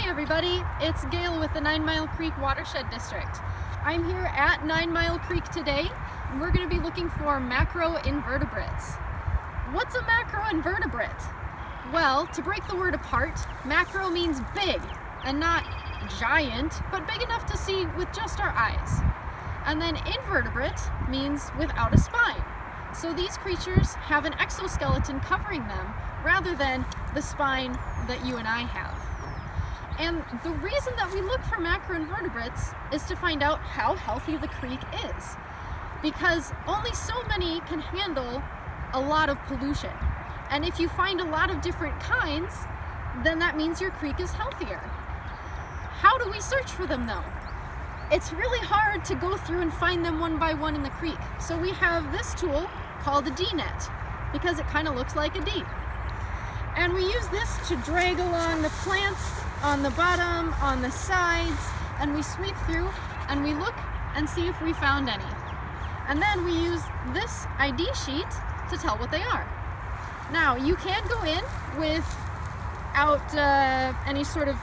Hey everybody, it's Gail with the 9 Mile Creek Watershed District. I'm here at 9 Mile Creek today, and we're going to be looking for macroinvertebrates. What's a macroinvertebrate? Well, to break the word apart, macro means big, and not giant, but big enough to see with just our eyes. And then invertebrate means without a spine. So these creatures have an exoskeleton covering them, rather than the spine that you and I have. And the reason that we look for macroinvertebrates is to find out how healthy the creek is. Because only so many can handle a lot of pollution. And if you find a lot of different kinds, then that means your creek is healthier. How do we search for them though? It's really hard to go through and find them one by one in the creek. So we have this tool called a Dnet, because it kind of looks like a D. And we use this to drag along the plants on the bottom, on the sides, and we sweep through and we look and see if we found any. And then we use this ID sheet to tell what they are. Now, you can go in without any sort of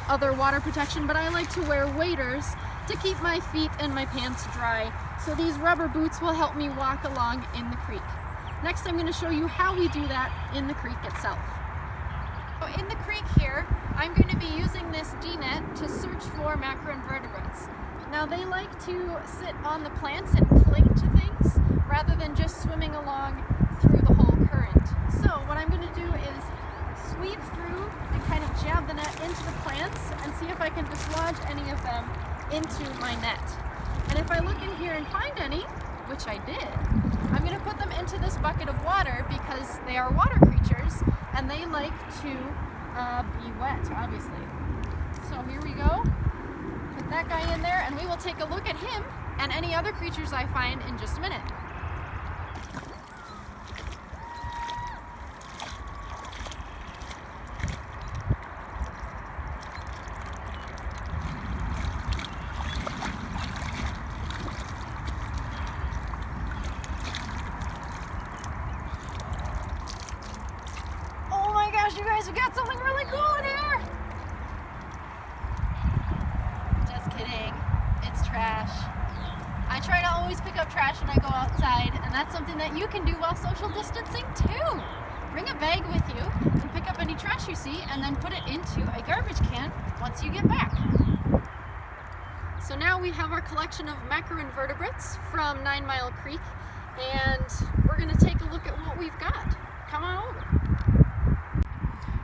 other water protection, but I like to wear waders to keep my feet and my pants dry. So these rubber boots will help me walk along in the creek. Next, I'm going to show you how we do that in the creek itself. In the creek here, I'm going to be using this Dnet to search for macroinvertebrates. Now they like to sit on the plants and cling to things rather than just swimming along through the whole current. So what I'm going to do is sweep through and kind of jab the net into the plants and see if I can dislodge any of them into my net. And if I look in here and find any, which I did, I'm going to put them into this bucket of water because they are water creatures and they like to be wet, obviously. So here we go. Put that guy in there and we will take a look at him and any other creatures I find in just a minute. You guys have got something really cool in here! Just kidding. It's trash. I try to always pick up trash when I go outside, and that's something that you can do while social distancing too. Bring a bag with you and pick up any trash you see and then put it into a garbage can once you get back. So now we have our collection of macroinvertebrates from 9 Mile Creek, and we're going to take a look at what we've got. Come on over.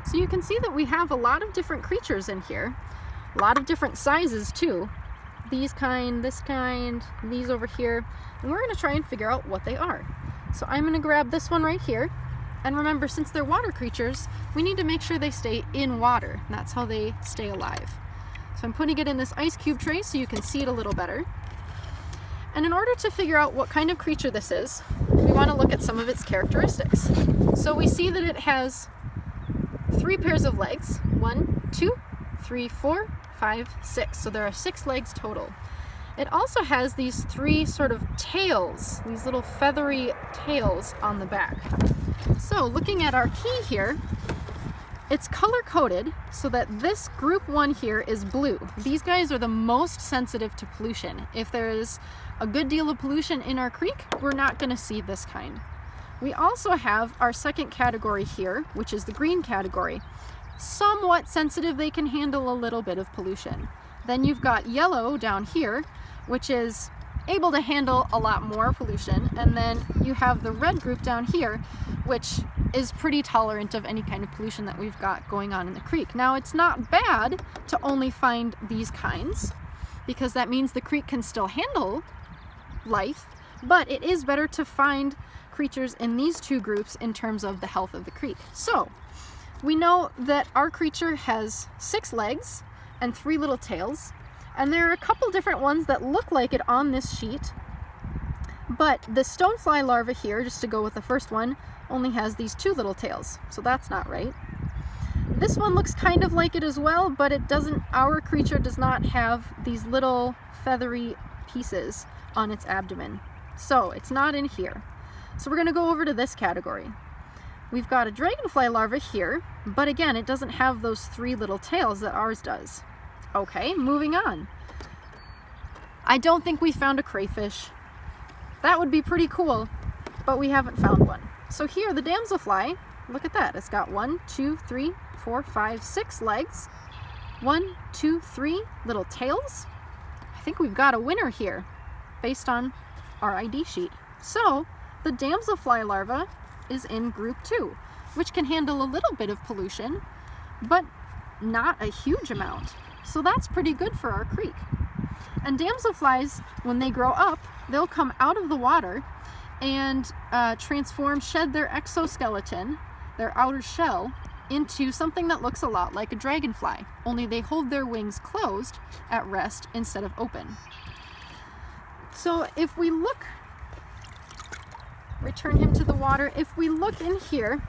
So you can see that we have a lot of different creatures in here, a lot of different sizes too. These kind, this kind, these over here, and we're going to try and figure out what they are. So I'm going to grab this one right here, and remember, since they're water creatures, we need to make sure they stay in water. That's how they stay alive. So I'm putting it in this ice cube tray so you can see it a little better. And in order to figure out what kind of creature this is, we want to look at some of its characteristics. So we see that it has 3 pairs of legs. 1, 2, 3, 4, 5, 6. So there are 6 legs total. It also has these 3 sort of tails, these little feathery tails on the back. So looking at our key here, it's color coded so that this group 1 here is blue. These guys are the most sensitive to pollution. If there is a good deal of pollution in our creek, we're not going to see this kind. We also have our second category here, which is the green category. Somewhat sensitive, they can handle a little bit of pollution. Then you've got yellow down here, which is able to handle a lot more pollution. And then you have the red group down here, which is pretty tolerant of any kind of pollution that we've got going on in the creek. Now, it's not bad to only find these kinds, because that means the creek can still handle life, but it is better to find creatures in these 2 groups in terms of the health of the creek. So we know that our creature has 6 legs and 3 little tails, and there are a couple different ones that look like it on this sheet, but the stonefly larva here, just to go with the first one, only has these 2 little tails, so that's not right. This one looks kind of like it as well, but it doesn't, our creature does not have these little feathery pieces on its abdomen, so it's not in here. So we're going to go over to this category. we've got a dragonfly larva here, but again, it doesn't have those 3 little tails that ours does. Okay, moving on. I don't think we found a crayfish. That would be pretty cool, but we haven't found one. So here, the damselfly, look at that. It's got 1, 2, 3, 4, 5, 6 legs. 1, 2, 3 little tails. I think we've got a winner here based on our ID sheet. So the damselfly larva is in group 2, which can handle a little bit of pollution, but not a huge amount. So that's pretty good for our creek. And damselflies, when they grow up, they'll come out of the water and shed their exoskeleton, their outer shell, into something that looks a lot like a dragonfly, only they hold their wings closed at rest instead of open. So if we look, return him to the water, if we look in here,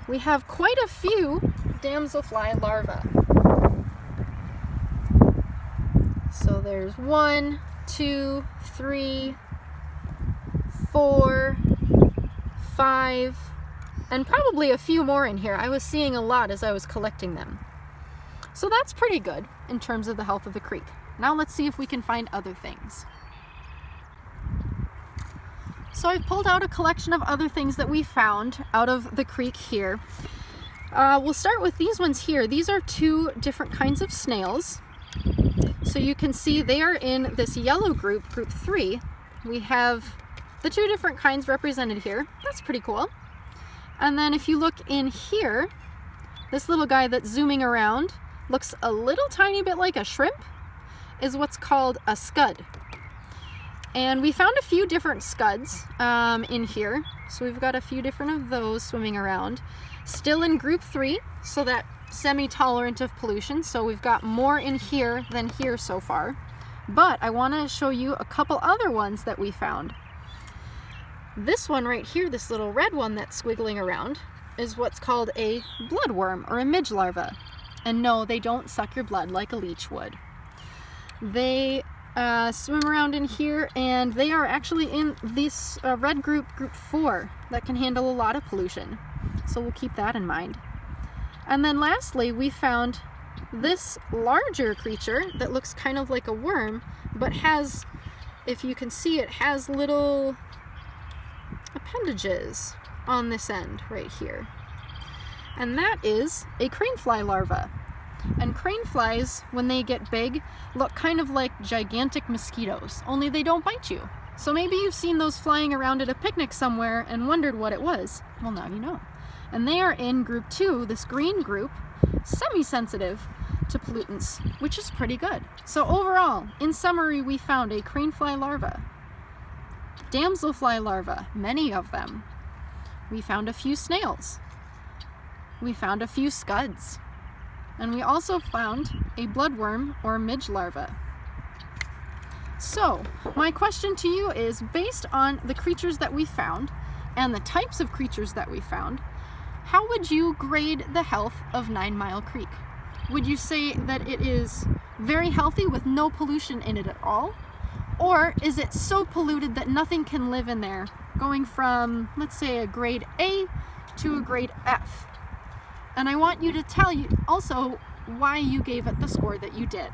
we have quite a few damselfly larvae. So there's 1, 2, 3, 4, 5, and probably a few more in here. I was seeing a lot as I was collecting them. So that's pretty good in terms of the health of the creek. Now let's see if we can find other things. So I've pulled out a collection of other things that we found out of the creek here. We'll start with these ones here. These are 2 different kinds of snails. So you can see they are in this yellow group, group 3. We have the 2 different kinds represented here. That's pretty cool. And then if you look in here, this little guy that's zooming around looks a little tiny bit like a shrimp, is what's called a scud. And we found a few different scuds in here. So we've got a few different of those swimming around. Still in group 3, so that semi-tolerant of pollution. So we've got more in here than here so far. But I want to show you a couple other ones that we found. This one right here, this little red one that's squiggling around, is what's called a bloodworm or a midge larva. And no, they don't suck your blood like a leech would. They swim around in here, and they are actually in this red group, group 4, that can handle a lot of pollution. So we'll keep that in mind. And then lastly, we found this larger creature that looks kind of like a worm, but has, if you can see, it has little appendages on this end right here. And that is a cranefly larva. And craneflies, when they get big, look kind of like gigantic mosquitoes, only they don't bite you. So maybe you've seen those flying around at a picnic somewhere and wondered what it was. Well, now you know. And they are in group 2, this green group, semi-sensitive to pollutants, which is pretty good. So overall, in summary, we found a cranefly larva, damselfly larvae, many of them. We found a few snails. We found a few scuds. And we also found a bloodworm or midge larva. So, my question to you is, based on the creatures that we found and the types of creatures that we found, how would you grade the health of 9 Mile Creek? Would you say that it is very healthy with no pollution in it at all? Or is it so polluted that nothing can live in there, going from, let's say, a grade A to a grade F? And I want you to tell you also why you gave it the score that you did.